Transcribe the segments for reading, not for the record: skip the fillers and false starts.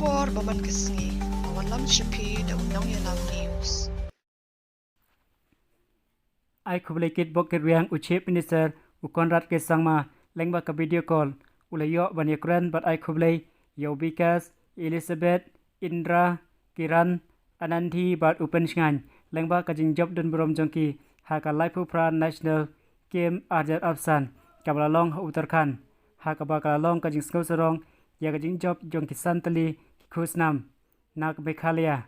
war baman kisngi awalam shipi da unang yalam news. I Khublei kit bok riang Chief Minister Conrad Sangma lyngba ka video call ulayo banyakran but I Khublei Yobikas Elizabeth Indra Kiran Ananthi but Upanshngan lyngba ka jingjop dun brom jongki haka laipu pra national game arjat absan kabalalong Uttarakhand haka bakalalong ka jing sarong ya ka jingjop jongki santali khusnam nak Meghalaya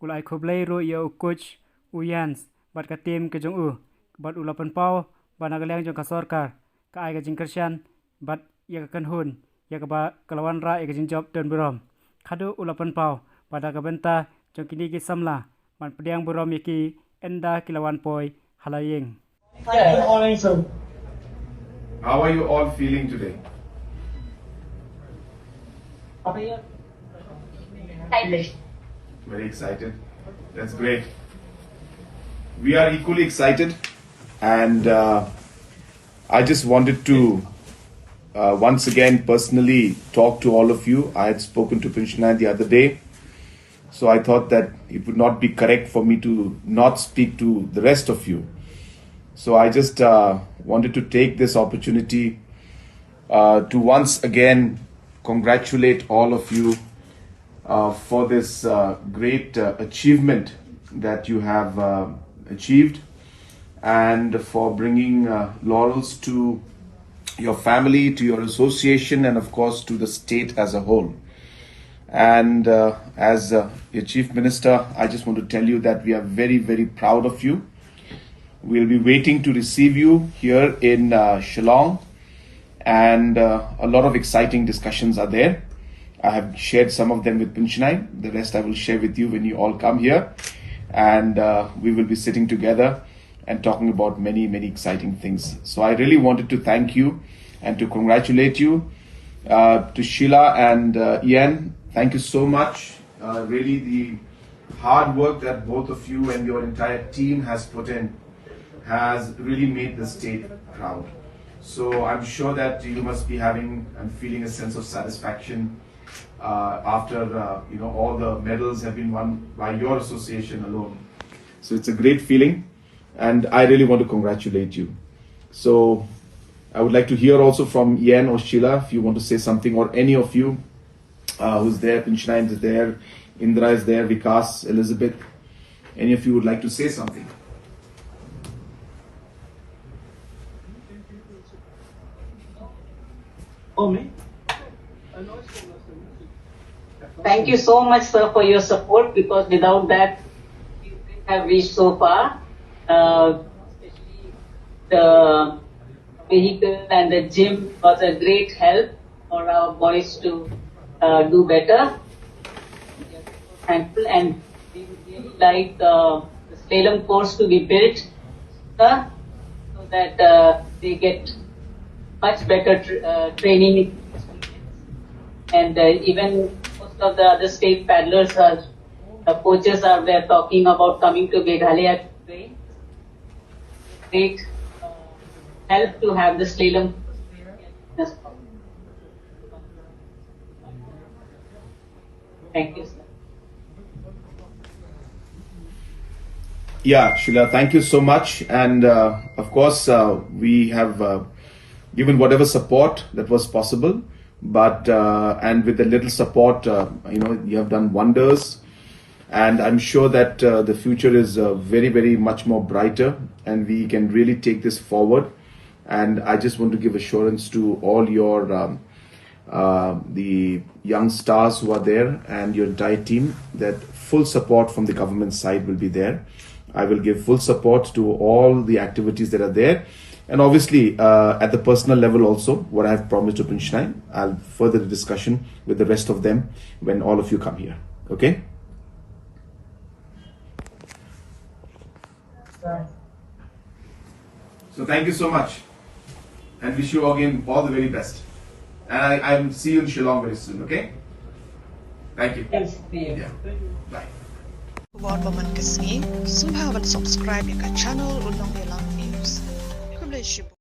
ulai Khublei ro yo coach uyans but ka team ka jong but ulapan pau banagalang jong ka sarkar ka ai ka jing Christian but ya ka kanhun ya ka ba kalawan ra ya ka jing job don brom khadu ulapan pau pada ka benta jong kini ki samla man pediang brom yaki enda kilawan poi halayeng. How are you all feeling today? Very excited. That's great. We are equally excited, and I just wanted to once again personally talk to all of you. I had spoken to Pinchnai the other day, so I thought that it would not be correct for me to not speak to the rest of you. So I just wanted to take this opportunity to once again congratulate all of you for this great achievement that you have achieved, and for bringing laurels to your family, to your association, and of course to the state as a whole. And as your Chief Minister, I just want to tell you that we are very, very proud of you. We'll be waiting to receive you here in Shillong, and a lot of exciting discussions are there. I have shared some of them with Pinchnai. The rest I will share with you when you all come here, and we will be sitting together and talking about many, many exciting things. So I really wanted to thank you and to congratulate you. To Sheila and Ian, thank you so much. Really, the hard work that both of you and your entire team has put in has really made the state proud. So I'm sure that you must be having and feeling a sense of satisfaction after all the medals have been won by your association alone. So it's a great feeling, and I really want to congratulate you. So I would like to hear also from Ian or Sheila if you want to say something, or any of you who's there. Pinchnai is there, Indra is there, Vikas, Elizabeth. Any of you would like to say something? Thank you so much, sir, for your support, because without that, we wouldn't have reached so far. Especially the vehicle and the gym was a great help for our boys to do better. We are so thankful, and we would really like the slalom course to be built, sir, so that they get much better training experience. And even most of the other state paddlers coaches are there talking about coming to Meghalaya to train. Great help to have the slalom. Thank you, sir. Yeah, Sheila, thank you so much. And of course, we have given whatever support that was possible. But and with a little support, you have done wonders. And I'm sure that the future is very, very much more brighter, and we can really take this forward. And I just want to give assurance to all your the young stars who are there and your entire team that full support from the government side will be there. I will give full support to all the activities that are there. And obviously, at the personal level also, what I have promised to Pinchnai, I'll further the discussion with the rest of them when all of you come here. Okay? So thank you so much, and wish you again all the very best. And I'll see you in Shillong very soon. Okay? Thank you. Yes, Yeah. Bye. War baman kisngi sumhawan subscribe ka channel ulong yalam news. Khublei shibu.